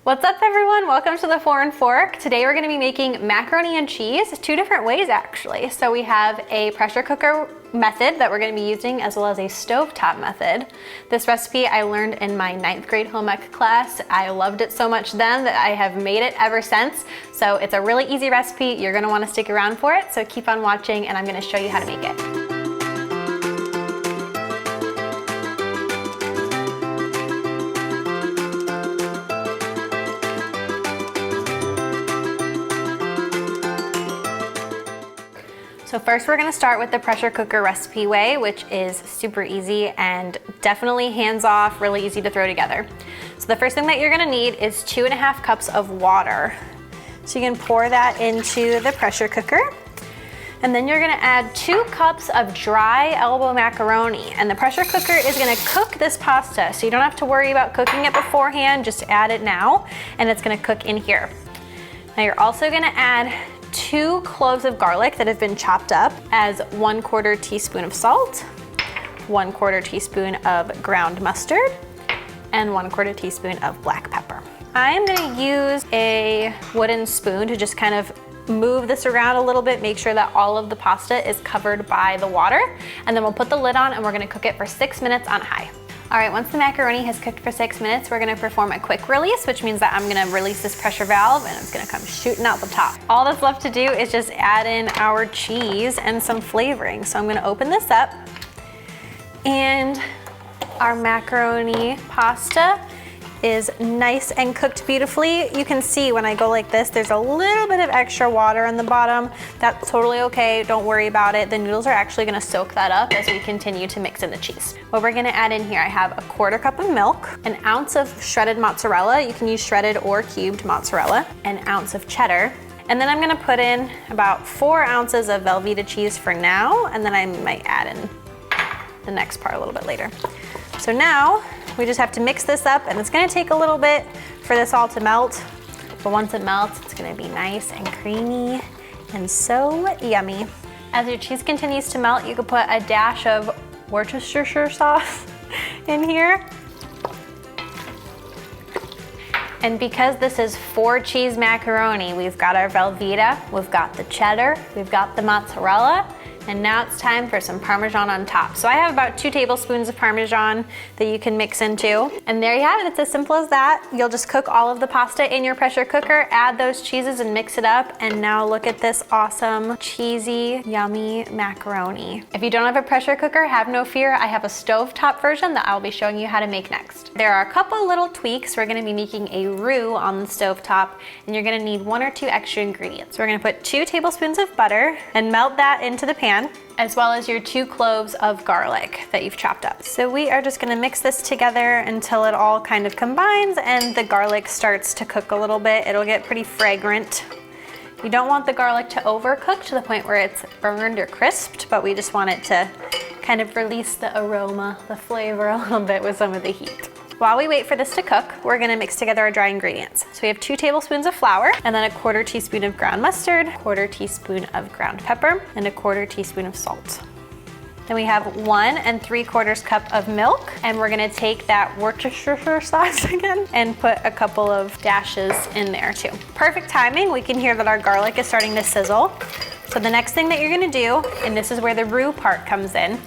What's up everyone? Welcome to the 4 and Fork. Today we're going to be making macaroni and cheese, two different ways actually. So we have a pressure cooker method that we're going to be using as well as a stovetop method. This recipe I learned in my 9th grade home ec class. I loved it so much then that I have made it ever since. So it's a really easy recipe. You're going to want to stick around for it. So keep on watching and I'm going to show you how to make it. So first we're gonna start with the pressure cooker recipe way, which is super easy and definitely hands off, really easy to throw together. So the first thing that you're gonna need is 2.5 cups of water. So you can pour that into the pressure cooker. And then you're gonna add 2 cups of dry elbow macaroni. And the pressure cooker is gonna cook this pasta. So you don't have to worry about cooking it beforehand, just add it now, and it's gonna cook in here. Now you're also gonna add 2 cloves of garlic that have been chopped up, as 1/4 teaspoon of salt, 1/4 teaspoon of ground mustard, and 1/4 teaspoon of black pepper. I'm gonna use a wooden spoon to just kind of move this around a little bit, make sure that all of the pasta is covered by the water, and then we'll put the lid on and we're gonna cook it for 6 minutes on high. All right, once the macaroni has cooked for 6 minutes, we're gonna perform a quick release, which means that I'm gonna release this pressure valve and it's gonna come shooting out the top. All that's left to do is just add in our cheese and some flavoring. So I'm gonna open this up, and our macaroni pasta is nice and cooked beautifully. You can see when I go like this, there's a little bit of extra water on the bottom. That's totally okay, don't worry about it. The noodles are actually gonna soak that up as we continue to mix in the cheese. What we're gonna add in here, I have 1/4 cup of milk, 1 ounce of shredded mozzarella, you can use shredded or cubed mozzarella, 1 ounce of cheddar, and then I'm gonna put in about 4 ounces of Velveeta cheese for now, and then I might add in the next part a little bit later. So now, we just have to mix this up, and it's gonna take a little bit for this all to melt, but once it melts, it's gonna be nice and creamy and so yummy. As your cheese continues to melt, you could put a dash of Worcestershire sauce in here. And because this is 4 cheese macaroni, we've got our Velveeta, we've got the cheddar, we've got the mozzarella, and now it's time for some Parmesan on top. So I have about 2 tablespoons of Parmesan that you can mix into. And there you have it, it's as simple as that. You'll just cook all of the pasta in your pressure cooker, add those cheeses and mix it up. And now look at this awesome, cheesy, yummy macaroni. If you don't have a pressure cooker, have no fear. I have a stovetop version that I'll be showing you how to make next. There are a couple little tweaks. We're gonna be making a roux on the stovetop, and you're gonna need 1 or 2 extra ingredients. We're gonna put 2 tablespoons of butter and melt that into the pan, as well as your 2 cloves of garlic that you've chopped up. So we are just gonna mix this together until it all kind of combines and the garlic starts to cook a little bit. It'll get pretty fragrant. You don't want the garlic to overcook to the point where it's burned or crisped, but we just want it to kind of release the aroma, the flavor a little bit with some of the heat. While we wait for this to cook, we're gonna mix together our dry ingredients. So we have 2 tablespoons of flour, and then 1/4 teaspoon of ground mustard, 1/4 teaspoon of ground pepper, and 1/4 teaspoon of salt. Then we have 1 3/4 cup of milk, and we're gonna take that Worcestershire sauce again and put a couple of dashes in there too. Perfect timing, we can hear that our garlic is starting to sizzle. So the next thing that you're gonna do, and this is where the roux part comes in,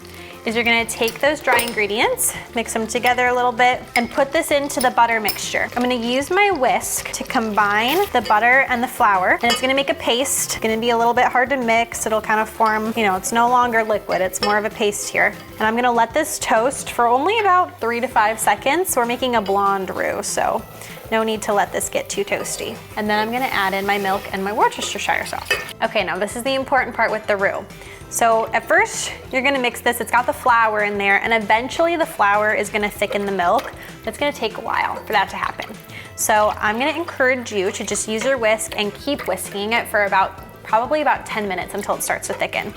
is you're gonna take those dry ingredients, mix them together a little bit, and put this into the butter mixture. I'm gonna use my whisk to combine the butter and the flour, and it's gonna make a paste. It's gonna be a little bit hard to mix. It'll kind of form, you know, it's no longer liquid, it's more of a paste here. And I'm gonna let this toast for only about 3 to 5 seconds. We're making a blonde roux, so no need to let this get too toasty. And then I'm gonna add in my milk and my Worcestershire sauce. Okay, now this is the important part with the roux. So at first, you're gonna mix this, it's got the flour in there, and eventually the flour is gonna thicken the milk. It's gonna take a while for that to happen. So I'm gonna encourage you to just use your whisk and keep whisking it for probably about 10 minutes until it starts to thicken.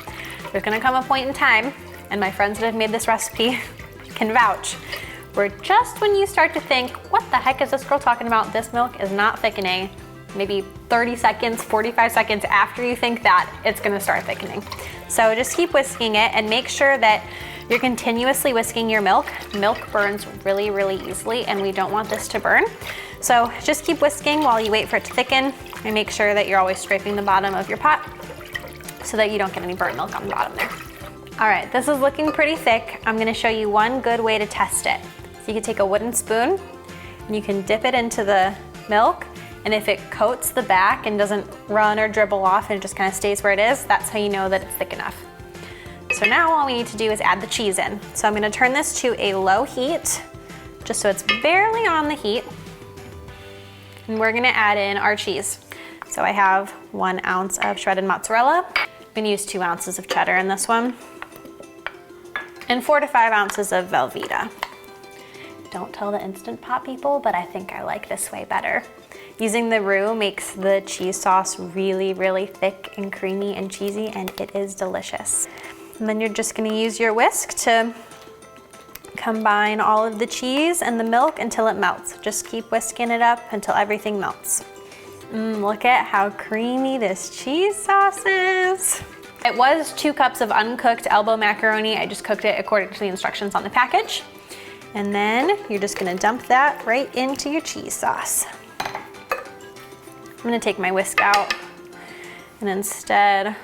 There's gonna come a point in time, and my friends that have made this recipe can vouch, where just when you start to think, what the heck is this girl talking about? This milk is not thickening. Maybe 30 seconds, 45 seconds after you think that, it's gonna start thickening. So just keep whisking it and make sure that you're continuously whisking your milk. Milk burns really, really easily, and we don't want this to burn. So just keep whisking while you wait for it to thicken, and make sure that you're always scraping the bottom of your pot so that you don't get any burnt milk on the bottom there. All right, this is looking pretty thick. I'm gonna show you one good way to test it. So you can take a wooden spoon and you can dip it into the milk, and if it coats the back and doesn't run or dribble off and it just kind of stays where it is, that's how you know that it's thick enough. So now all we need to do is add the cheese in. So I'm gonna turn this to a low heat, just so it's barely on the heat. And we're gonna add in our cheese. So I have 1 ounce of shredded mozzarella. I'm gonna use 2 ounces of cheddar in this one. And 4 to 5 ounces of Velveeta. Don't tell the Instant Pot people, but I think I like this way better. Using the roux makes the cheese sauce really, really thick and creamy and cheesy, and it is delicious. And then you're just gonna use your whisk to combine all of the cheese and the milk until it melts. Just keep whisking it up until everything melts. Look at how creamy this cheese sauce is. It was 2 cups of uncooked elbow macaroni. I just cooked it according to the instructions on the package. And then you're just gonna dump that right into your cheese sauce. I'm gonna take my whisk out, and instead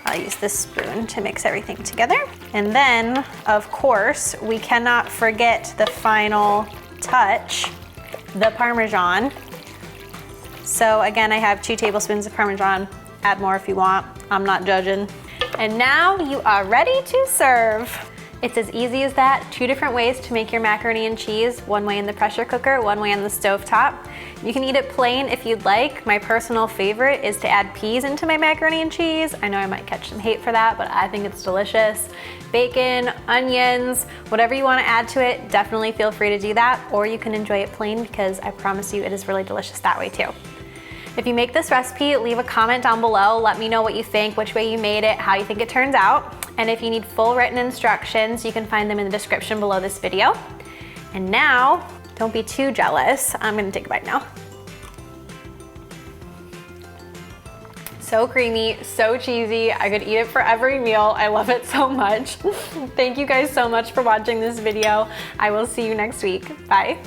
I'll use this spoon to mix everything together. And then, of course, we cannot forget the final touch, the Parmesan. So again, I have 2 tablespoons of Parmesan. Add more if you want, I'm not judging. And now you are ready to serve. It's as easy as that. 2 different ways to make your macaroni and cheese. One way in the pressure cooker, one way on the stovetop. You can eat it plain if you'd like. My personal favorite is to add peas into my macaroni and cheese. I know I might catch some hate for that, but I think it's delicious. Bacon, onions, whatever you want to add to it, definitely feel free to do that. Or you can enjoy it plain, because I promise you it is really delicious that way too. If you make this recipe, leave a comment down below. Let me know what you think, which way you made it, how you think it turns out. And if you need full written instructions, you can find them in the description below this video. And now, don't be too jealous. I'm gonna take a bite now. So creamy, so cheesy. I could eat it for every meal. I love it so much. Thank you guys so much for watching this video. I will see you next week. Bye.